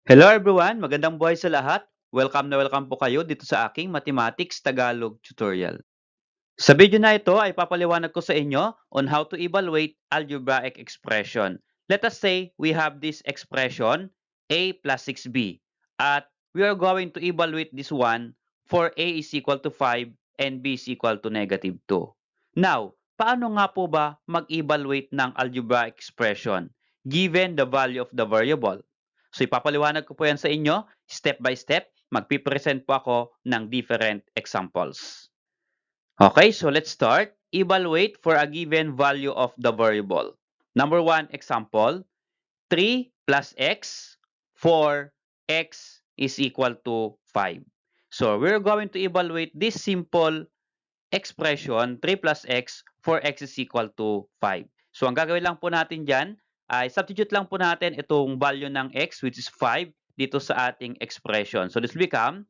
Hello everyone! Magandang buhay sa lahat. Welcome na welcome po kayo dito sa aking Mathematics Tagalog tutorial. Sa video na ito ay papaliwanag ko sa inyo on how to evaluate algebraic expression. Let us say we have this expression a plus 6b at we are going to evaluate this one for a is equal to 5 and b is equal to negative 2. Now, paano nga po ba mag-evaluate ng algebraic expression given the value of the variable? So ipapaliwanag ko po yan sa inyo step by step. Magpipresent po ako ng different examples. Okay, so let's start. Evaluate for a given value of the variable. Number 1 example, 3 plus x for x is equal to 5. So we're going to evaluate this simple expression 3 plus x for x is equal to 5. So ang gagawin lang po natin dyan ay substitute lang po natin itong value ng x which is 5 dito sa ating expression. So this will become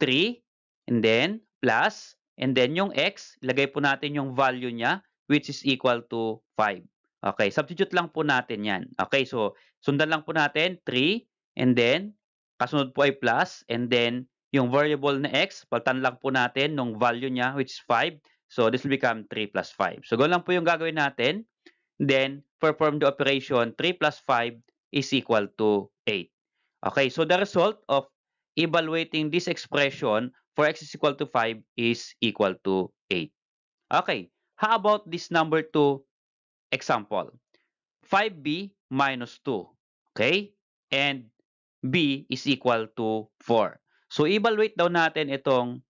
3 and then plus and then yung x, ilagay po natin yung value niya which is equal to 5. Okay, substitute lang po natin yan. Okay, so sundan lang po natin 3 and then kasunod po ay plus and then yung variable na x, palitan lang po natin nung value niya which is 5. So this will become 3 plus 5. So ganoon lang po yung gagawin natin. Then perform the operation 3 plus 5 is equal to 8. Okay, so the result of evaluating this expression for x is equal to 5 is equal to 8. Okay, how about this number 2 example? 5b minus 2. Okay, and b is equal to 4. So evaluate daw natin itong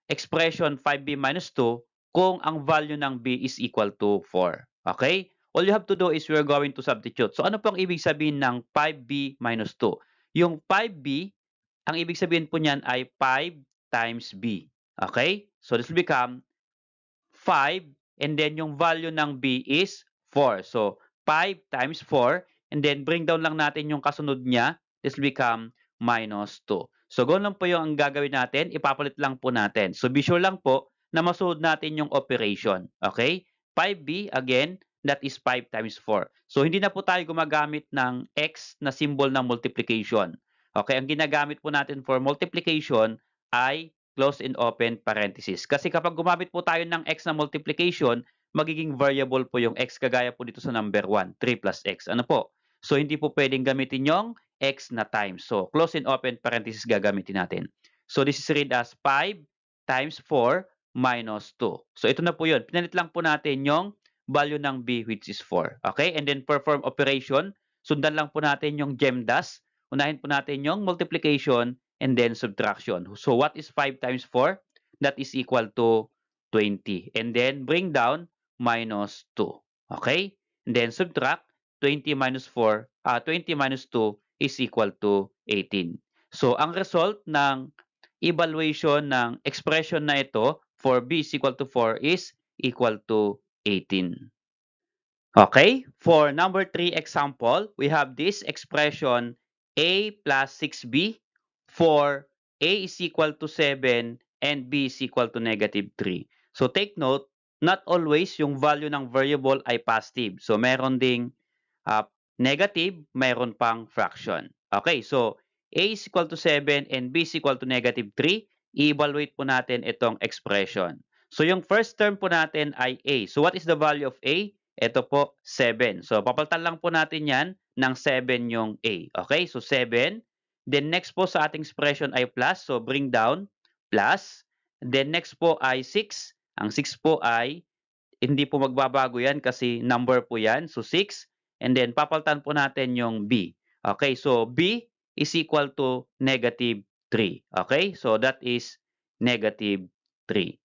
expression 5b minus 2 kung ang value ng b is equal to 4. Okay? All you have to do is we're going to substitute. So ano pong ibig sabihin ng 5b minus 2? Yung 5b, ang ibig sabihin po niyan ay 5 times b. Okay? So this will become 5 and then yung value ng b is 4. So 5 times 4 and then bring down lang natin yung kasunod niya. This will become minus 2. So ganoon lang po yung ang gagawin natin. Ipapalit lang po natin. So be sure lang po na masunod natin yung operation. Okay? 5b again, that is 5 times 4. So hindi na po tayo gumagamit ng x na symbol ng multiplication. Okay? Ang ginagamit po natin for multiplication ay close and open parenthesis. Kasi kapag gumamit po tayo ng x na multiplication, magiging variable po yung x kagaya po dito sa number 1, 3 plus x. Ano po? So hindi po pwedeng gamitin yung x na times. So close and open parenthesis gagamitin natin. So this is read as 5 times 4 minus 2. So ito na po yun. Pinalit lang po natin yung value ng b which is 4. Okay? And then perform operation. Sundan lang po natin yung GEMDAS. Unahin po natin yung multiplication and then subtraction. So what is 5 times 4? That is equal to 20. And then bring down minus 2. Okay? And then subtract 20 minus 4, 20 minus 2 is equal to 18. So ang result ng evaluation ng expression na ito for b is equal to 4 is equal to 18. Okay, for number 3 example, we have this expression a plus 6b for a is equal to 7 and b is equal to negative 3. So take note, not always yung value ng variable ay positive. So meron ding negative, meron pang fraction. Okay, so a is equal to 7 and b is equal to negative 3. I-evaluate po natin itong expression. So yung first term po natin ay a. So what is the value of a? Ito po, 7. So papalitan lang po natin yan ng 7 yung a. Okay, so 7. Then next po sa ating expression ay plus. So bring down, plus. Then next po ay 6. Ang 6 po ay hindi po magbabago yan kasi number po yan. So 6. And then papalitan po natin yung b. Okay, so b is equal to negative 3. Okay, so that is negative 3.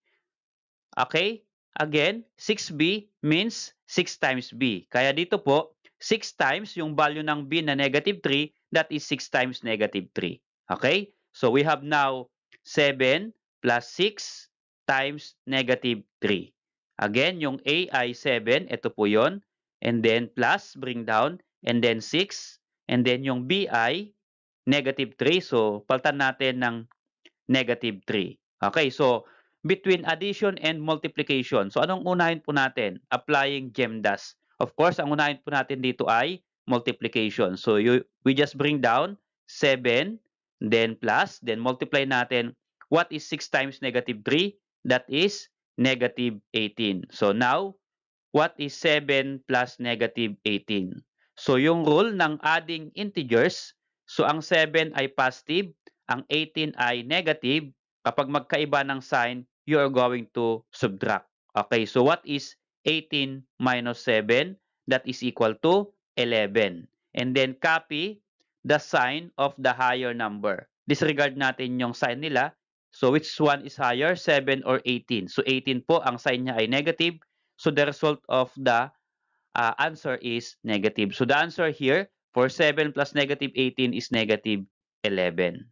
Okay, again, 6b means 6 times b. Kaya dito po, 6 times yung value ng b na negative 3, that is 6 times negative 3. Okay, so we have now 7 plus 6 times negative 3. Again, yung a ay 7, ito po yon. And then plus, bring down, and then 6. And then yung b ay negative 3. So, palitan natin ng negative 3. Okay, so between addition and multiplication. So, anong unahin po natin? Applying GEMDAS. Of course, ang unahin po natin dito ay multiplication. So, we just bring down 7, then plus, then multiply natin. What is 6 times negative 3? That is negative 18. So now, what is 7 plus negative 18? So yung rule ng adding integers, so ang 7 ay positive, ang 18 ay negative. Kapag magkaiba ng sign, you are going to subtract. Okay, so what is 18 minus 7? That is equal to 11. And then copy the sign of the higher number. Disregard natin yung sign nila. So which one is higher, 7 or 18? So 18 po, ang sign niya ay negative. So the result of the answer is negative. So the answer here for 7 plus negative 18 is negative 11.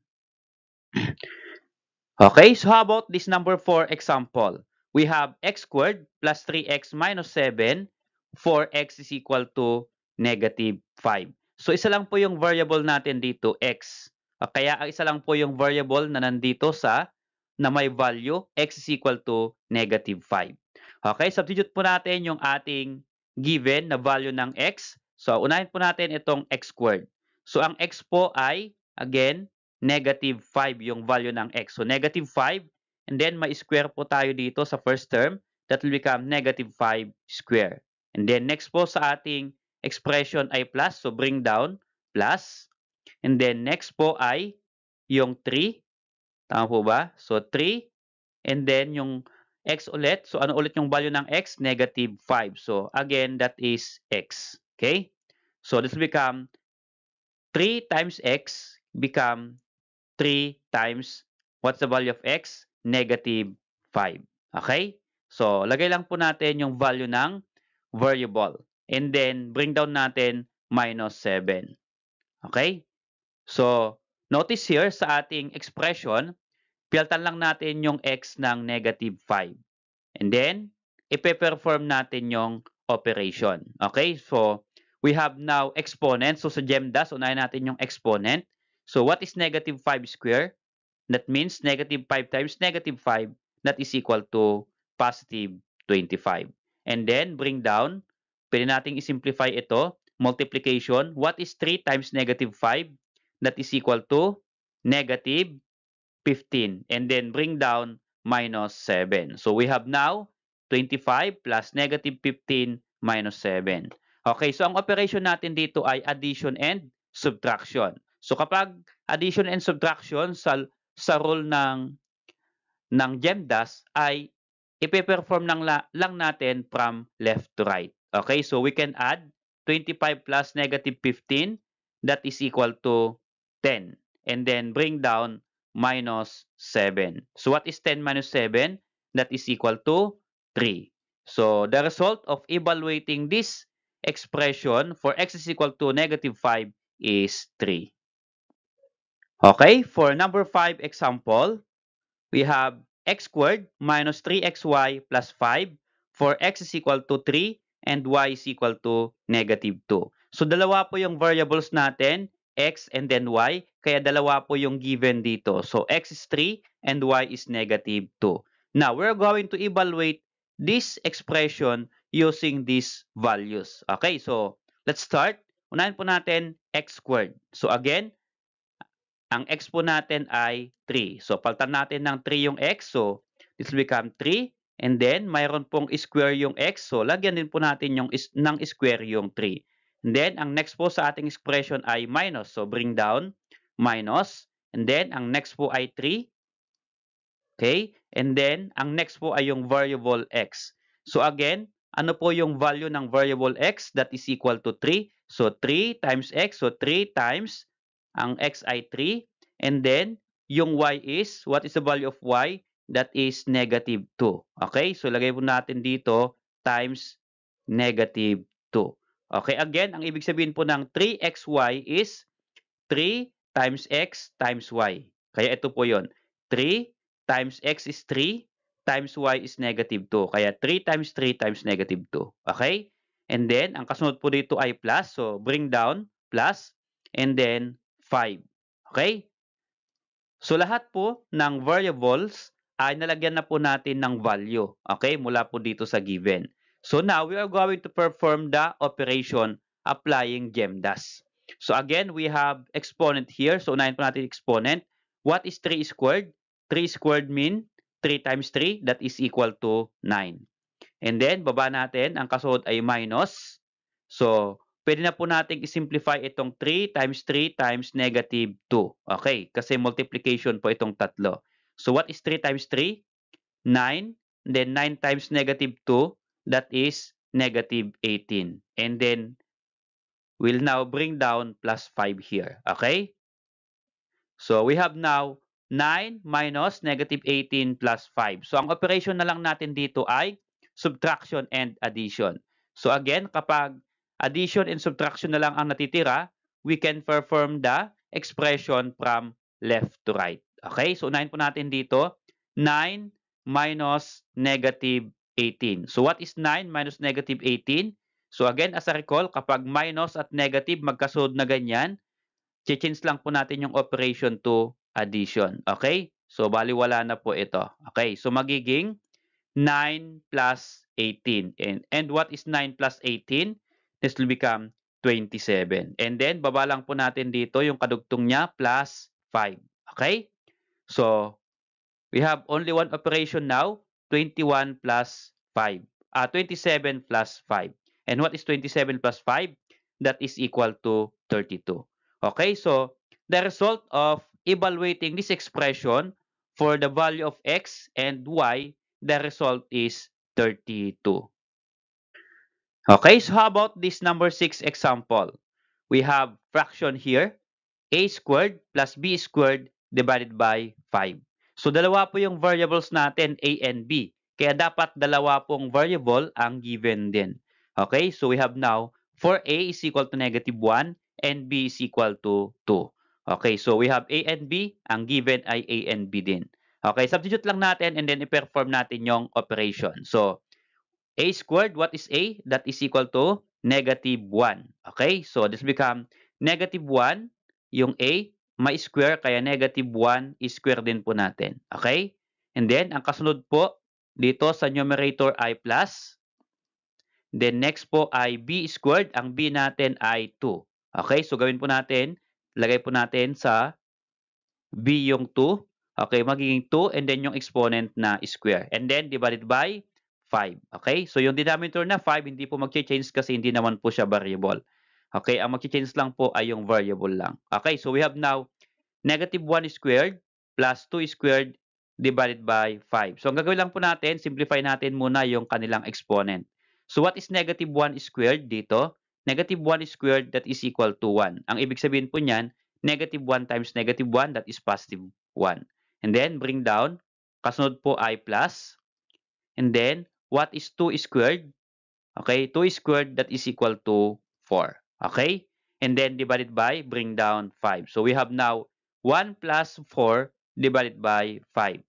Okay, so how about this number 4 example? We have x squared plus 3x minus 7, 4x is equal to negative 5. So isa lang po yung variable natin dito, x. Kaya ang isa lang po yung variable na nandito na may value, x is equal to negative 5. Okay, substitute po natin yung ating given na value ng x. So unahin po natin itong x squared. So ang x po ay, again, negative 5 yung value ng x. So, negative 5, and then may square po tayo dito sa first term. That will become negative 5 square. And then, next po sa ating expression ay plus. So, bring down, plus. And then, next po ay yung 3. Tama po ba? So, 3. And then, yung x ulit. So, ano ulit yung value ng x? Negative 5. So, again, that is x. Okay? So, this will become 3 times x become 3 times, what's the value of x? Negative 5. Okay? So, lagay lang po natin yung value ng variable. And then, bring down natin minus 7. Okay? So, notice here sa ating expression, piltan lang natin yung x ng negative 5. And then, ipe-perform natin yung operation. Okay? So, we have now exponent. So, sa GEMDAS, unahin natin yung exponent. So, what is negative 5 square? That means negative 5 times negative 5, that is equal to positive 25. And then, bring down, pwede nating isimplify ito, multiplication. What is 3 times negative 5? That is equal to negative 15. And then, bring down minus 7. So, we have now 25 plus negative 15 minus 7. Okay, so ang operation natin dito ay addition and subtraction. So kapag addition and subtraction sa rule ng GEMDAS ay ipe-perform lang natin from left to right. Okay, so we can add 25 plus negative 15, that is equal to 10. And then bring down minus 7. So what is 10 minus 7? That is equal to 3. So the result of evaluating this expression for x is equal to negative 5 is 3. Okay, for number 5 example, we have x squared minus 3xy plus 5 for x is equal to 3 and y is equal to negative 2. So, dalawa po yung variables natin, x and then y, kaya dalawa po yung given dito. So, x is 3 and y is negative 2. Now, we're going to evaluate this expression using these values. Okay, so, let's start. Unahin po natin x squared. So, again, ang x po natin ay 3. So, palitan natin ng 3 yung x. So, this will become 3. And then, mayroon pong square yung x. So, lagyan din po natin ng square yung 3. And then, ang next po sa ating expression ay minus. So, bring down, minus. And then, ang next po ay 3. Okay? And then, ang next po ay yung variable x. So, again, ano po yung value ng variable x? That is equal to 3. So, 3 times x. So, 3 times ang x ay 3. And then, yung y is, what is the value of y? That is negative 2. Okay? So, lagay po natin dito times negative 2. Okay? Again, ang ibig sabihin po ng 3xy is 3 times x times y. Kaya ito po yon. 3 times x is 3 times y is negative 2. Kaya 3 times 3 times negative 2. Okay? And then, ang kasunod po dito ay plus. So, bring down, plus, and then 5. Okay? So, lahat po ng variables ay nalagyan na po natin ng value. Okay? Mula po dito sa given. So, now we are going to perform the operation applying GEMDAS. So again, we have exponent here. So unahin po natin exponent. What is 3 squared? 3 squared mean 3 times 3, that is equal to 9. And then, baba natin, ang kasunod ay minus. So, pwede na po natin i-simplify itong 3 times 3 times negative 2. Okay, kasi multiplication po itong tatlo. So, what is 3 times 3? 9. Then, 9 times negative 2, that is negative 18. And then, we'll now bring down plus 5 here. Okay? So, we have now 9 minus negative 18 plus 5. So, ang operation na lang natin dito ay subtraction and addition. So, again, kapag addition and subtraction na lang ang natitira, we can perform the expression from left to right. Okay? So, unahin po natin dito, 9 minus negative 18. So, what is 9 minus negative 18? So, again, as I recall, kapag minus at negative magkasunod na ganyan, change lang po natin yung operation to addition. Okay? So, baliwala na po ito. Okay? So, magiging 9 plus 18. And what is 9 plus 18? This will become 27. And then, baba lang po natin dito yung kadugtong niya plus 5. Okay? So, we have only one operation now, 21 plus 5. 27 plus 5. And what is 27 plus 5? That is equal to 32. Okay, so the result of evaluating this expression for the value of x and y, the result is 32. Okay, so how about this number 6 example? We have fraction here, a squared plus b squared divided by 5. So dalawa po yung variables natin, a and b. Kaya dapat dalawa pong variable ang given din. Okay, so we have now 4a is equal to negative 1 and b is equal to 2. Okay, so we have a and b, ang given ay a and b din. Okay, substitute lang natin and then i-perform natin yung operation. So, a squared, what is a? That is equal to negative 1. Okay, so this become negative 1, yung a, may square, kaya negative 1 square din po natin. Okay? And then, ang kasunod po, dito sa numerator ay plus. Then, next po ay b squared. Ang b natin ay 2. Okay, so gawin po natin, lagay po natin sa b yung 2. Okay, magiging 2 and then yung exponent na square. And then, divided by 5. Okay, so yung denominator na 5, hindi po mag-change kasi hindi naman po siya variable. Okay, ang mag-change lang po ay yung variable lang. Okay, so we have now negative 1 squared plus 2 squared divided by 5. So ang gagawin lang po natin, simplify natin muna yung kanilang exponent. So what is negative 1 squared dito? Negative 1 squared, that is equal to 1. Ang ibig sabihin po niyan, negative 1 times negative 1, that is positive 1. And then, bring down. Kasunod po ay plus. And then, what is 2 squared? Okay, 2 squared, that is equal to 4. Okay? And then, divided by, bring down 5. So, we have now 1 plus 4 divided by 5.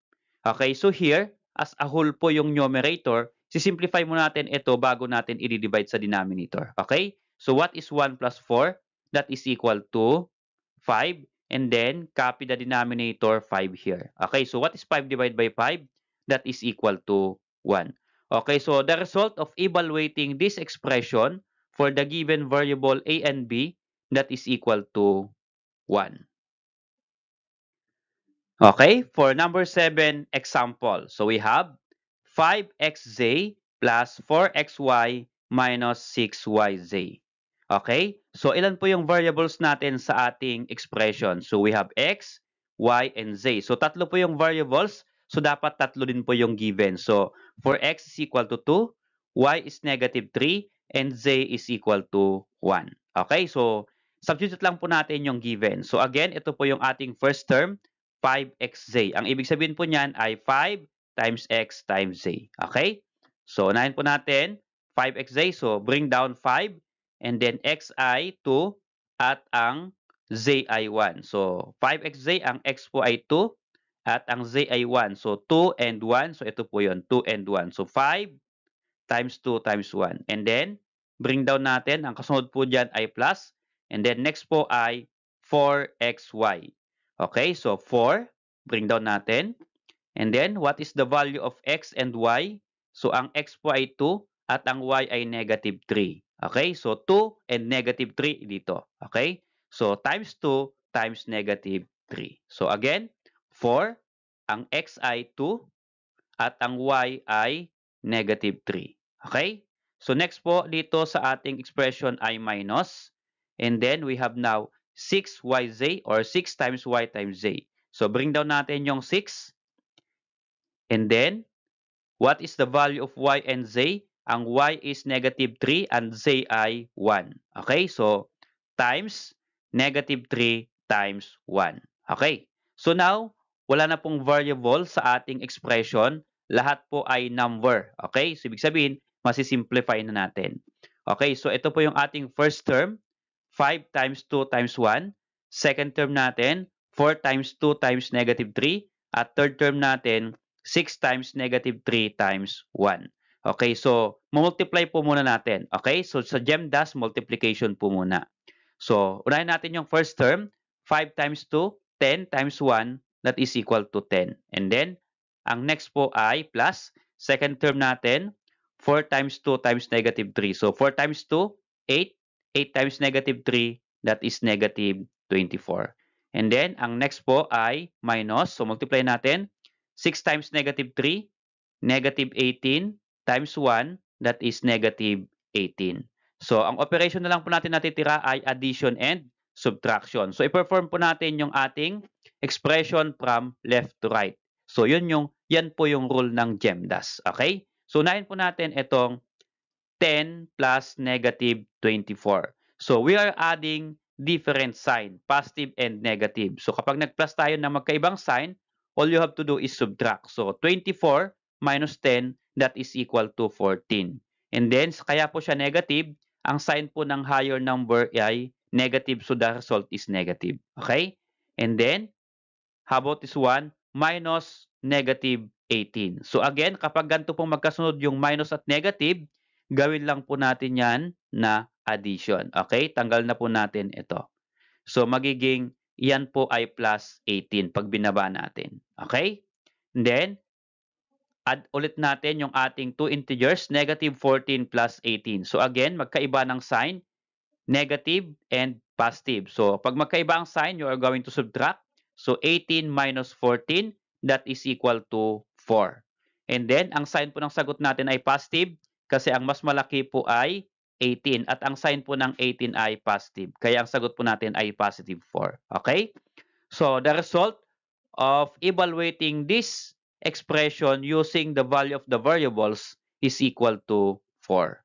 Okay, so here, as a whole po yung numerator, sisimplify mo natin ito bago natin i-divide sa denominator. Okay? So, what is 1 plus 4? That is equal to 5. And then, copy the denominator 5 here. Okay, so what is 5 divided by 5? That is equal to 1. Okay, so the result of evaluating this expression for the given variable a and b, that is equal to 1. Okay, for number 7 example. So we have 5xz plus 4xy minus 6yz. Okay? So, ilan po yung variables natin sa ating expression? So, we have x, y, and z. So, tatlo po yung variables. So, dapat tatlo din po yung given. So, for x is equal to 2, y is negative 3, and z is equal to 1. Okay? So, substitute lang po natin yung given. So, again, ito po yung ating first term, 5xz. Ang ibig sabihin po niyan ay 5 times x times z. Okay? So, unahin po natin, 5xz. So, bring down 5. And then x ay 2 at ang z ay 1. So 5xz, ang x po ay 2 at ang z ay 1. So 2 and 1. So ito po yun, 2 and 1. So 5 times 2 times 1. And then bring down natin, ang kasunod po dyan ay plus. And then next po ay 4xy. Okay, so 4, bring down natin. And then what is the value of x and y? So ang x po ay 2 at ang y ay negative 3. Okay? So 2 and negative 3 dito. Okay? So times 2 times negative 3. So again, 4, ang x ay 2, at ang y ay negative 3. Okay? So next po dito sa ating expression ay minus. And then we have now 6yz or 6 times y times z. So bring down natin yung 6. And then, what is the value of y and z? Ang y is negative 3 and z ay 1. Okay? So times negative 3 times 1. Okay? So now, wala na pong variable sa ating expression. Lahat po ay number. Okay? So ibig sabihin, masisimplify na natin. Okay? So ito po yung ating first term. 5 times 2 times 1. Second term natin, 4 times 2 times negative 3. At third term natin, 6 times negative 3 times 1. Okay? So, multiply po muna natin. Okay? So, sa GEMDAS, multiplication po muna. So, unahin natin yung first term. 5 times 2, 10 times 1, that is equal to 10. And then, ang next po ay plus. Second term natin, 4 times 2 times negative 3. So, 4 times 2, 8. 8 times negative 3, that is negative 24. And then, ang next po ay minus. So, multiply natin. 6 times negative 3, negative 18 times 1, that is negative 18. So, ang operation na lang po natin natitira ay addition and subtraction. So, i-perform po natin yung ating expression from left to right. So, yan po yung rule ng GEMDAS. Okay? So, unahin po natin itong 10 plus negative 24. So, we are adding different sign, positive and negative. So, kapag nag-plus tayo ng magkaibang sign, all you have to do is subtract. So, 24 minus 10, that is equal to 14. And then, kaya po siya negative, ang sign po ng higher number ay negative, so the result is negative. Okay? And then, how about this one? Minus negative 18. So again, kapag ganito pong magkasunod yung minus at negative, gawin lang po natin yan na addition. Okay? Tanggal na po natin ito. So magiging yan po ay plus 18 pag binaba natin. Okay? And then, add ulit natin yung ating two integers, negative 14 plus 18. So again, magkaiba ng sign, negative and positive. So pag magkaiba ang sign, you are going to subtract. So 18 minus 14, that is equal to 4. And then, ang sign po ng sagot natin ay positive kasi ang mas malaki po ay 18 at ang sign po ng 18 ay positive. Kaya ang sagot po natin ay positive 4. Okay? So the result of evaluating this expression using the value of the variables is equal to 4.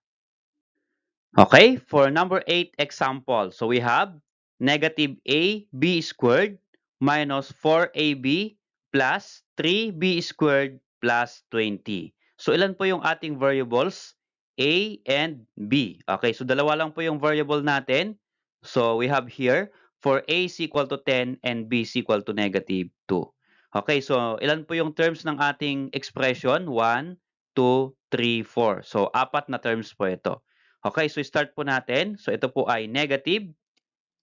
Okay, for number 8 example, so we have negative ab squared minus 4ab plus 3b squared plus 20. So ilan po yung ating variables? A and b. Okay, so dalawa lang po yung variable natin. So we have here, for a is equal to 10 and b is equal to negative 2. Okay, so ilan po yung terms ng ating expression? 1, 2, 3, 4. So apat na terms po ito. Okay, so start po natin. So ito po ay negative,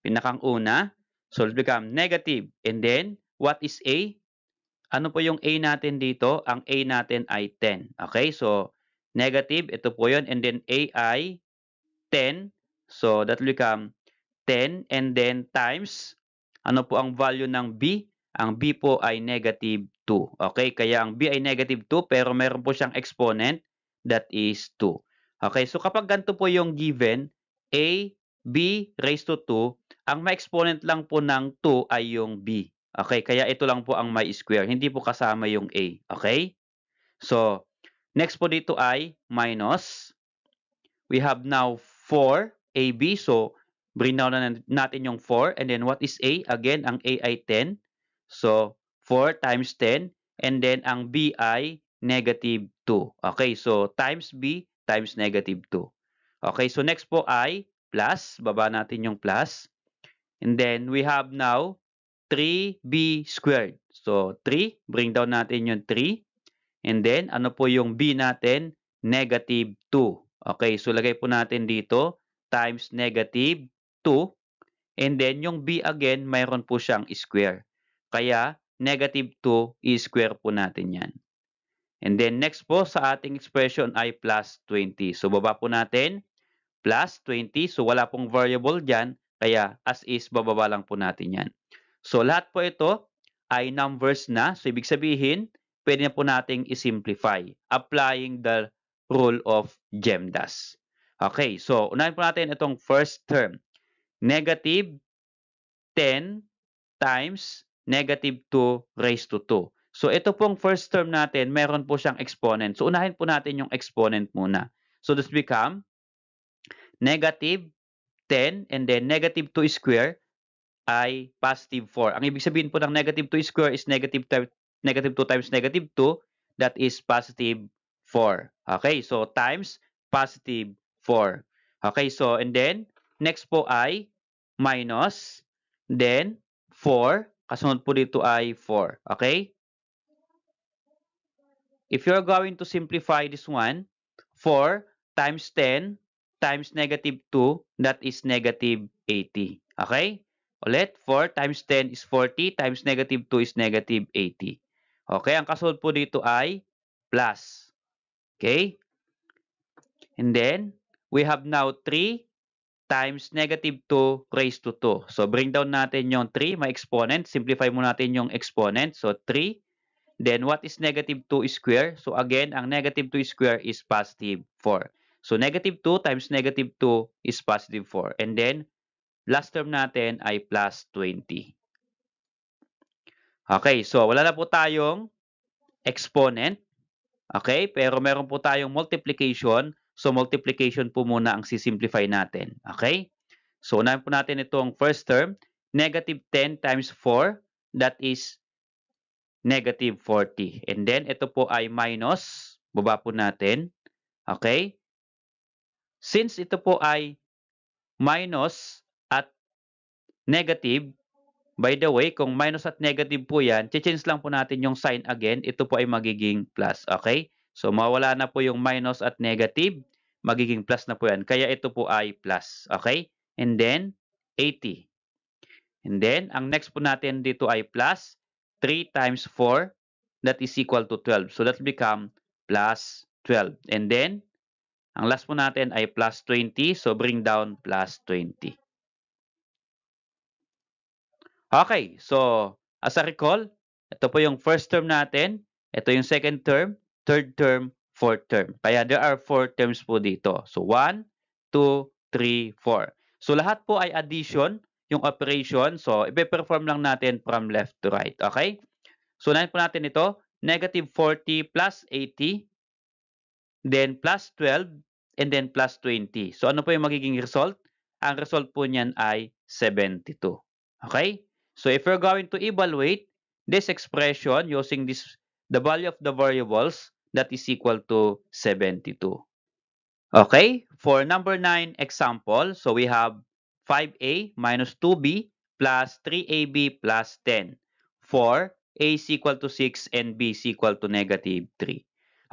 pinakang una. So it'll become negative. And then, what is A? Ano po yung A natin dito? Ang A natin ay 10. Okay, so negative, ito po yun. And then A ay 10. So that will become 10. And then times, ano po ang value ng B? Ang B po ay negative 2. Okay, kaya ang B ay negative 2 pero meron po siyang exponent that is 2. Okay, so kapag ganito po yung given, A, B raised to 2, ang may exponent lang po ng 2 ay yung B. Okay, kaya ito lang po ang may square, hindi po kasama yung A. Okay? So, next po dito ay minus. We have now 4AB, so bring down na natin yung 4. And then what is A? Again, ang A ay 10. So, 4 times 10. And then ang B ay negative 2. Okay, so times B times negative 2. Okay, so next po ay plus. Baba natin yung plus. And then we have now 3B squared. So 3, bring down natin yung 3. And then ano po yung B natin? Negative 2. Okay, so lagay po natin dito times negative 2. And then yung B again, mayroon po siyang square. Kaya negative 2, i-square po natin yan. And then next po sa ating expression ay plus 20. So baba po natin. plus 20. So, wala pong variable dyan. Kaya, as is, bababa lang po natin yan. So, lahat po ito ay numbers na. So, ibig sabihin, pwede na po nating i-simplify applying the rule of GEMDAS. Okay, so unahin po natin itong first term. Negative 10 times negative 2 raised to 2. So, ito pong first term natin, meron po siyang exponent. So, unahin po natin yung exponent muna. So, this become negative 10 and then negative 2 square ay positive 4. Ang ibig sabihin po ng negative 2 square is negative 2 times negative 2. That is positive 4. Okay, so times positive 4. Okay, so and then next po ay minus, then 4. Kasunod po dito ay 4. Okay? If you're going to simplify this one, 4 times 10 times negative 2, that is negative 80. Okay? Ulit, 4 times 10 is 40, times negative 2 is negative 80. Okay, ang kasunod po dito ay plus. Okay? And then, we have now 3 times negative 2 raised to 2. So, bring down natin yung 3, may exponent. Simplify mo natin yung exponent. So, 3. Then, what is negative 2 square? So, again, ang negative 2 square is positive 4. So, negative 2 times negative 2 is positive 4. And then, last term natin ay plus 20. Okay, so wala na po tayong exponent. Okay, pero meron po tayong multiplication. So, multiplication po muna ang sisimplify natin. Okay? So, unahin po natin itong first term. Negative 10 times 4, that is negative 40. And then, ito po ay minus. Baba po natin. Okay? Since ito po ay minus at negative, by the way, kung minus at negative po yan, change lang po natin yung sign again. Ito po ay magiging plus. Okay? So, mawala na po yung minus at negative. Magiging plus na po yan. Kaya ito po ay plus. Okay? And then, 80. And then, ang next po natin dito ay plus 3 times 4. That is equal to 12. So, that become plus 12. And then, ang last po natin ay plus 20. So, bring down plus 20. Okay, so as a recall, ito po yung first term natin, ito yung second term, third term, fourth term. Kaya there are 4 terms po dito. So 1, 2, 3, 4. So lahat po ay addition, yung operation. So ipe-perform lang natin from left to right. Okay? So unahin po natin ito, negative 40 plus 80, then plus 12, and then plus 20. So ano po yung magiging result? Ang result po niyan ay 72. Okay? So if we're going to evaluate this expression using the value of the variables, that is equal to 72. Okay, for number 9 example, so we have 5a minus 2b plus 3ab plus 10. For a is equal to 6 and b is equal to negative 3.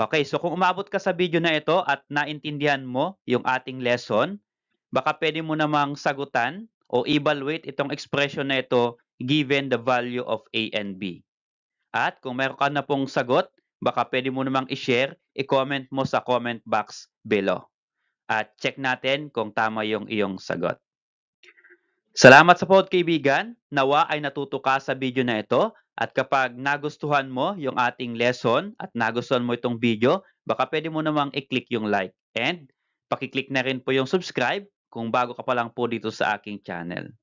Okay, so kung umabot ka sa video na ito at naintindihan mo yung ating lesson, baka pwede mo namang sagutan o evaluate itong expression na ito given the value of A and B. At kung meron ka na pong sagot, baka pwede mo namang i-share, i-comment mo sa comment box below. At check natin kung tama yung iyong sagot. Salamat sa kaibigan. Nawa ay natuto ka sa video na ito. At kapag nagustuhan mo yung ating lesson at nagustuhan mo itong video, baka pwede mo namang i-click yung like. And pakiclick na rin po yung subscribe kung bago ka pa lang po dito sa aking channel.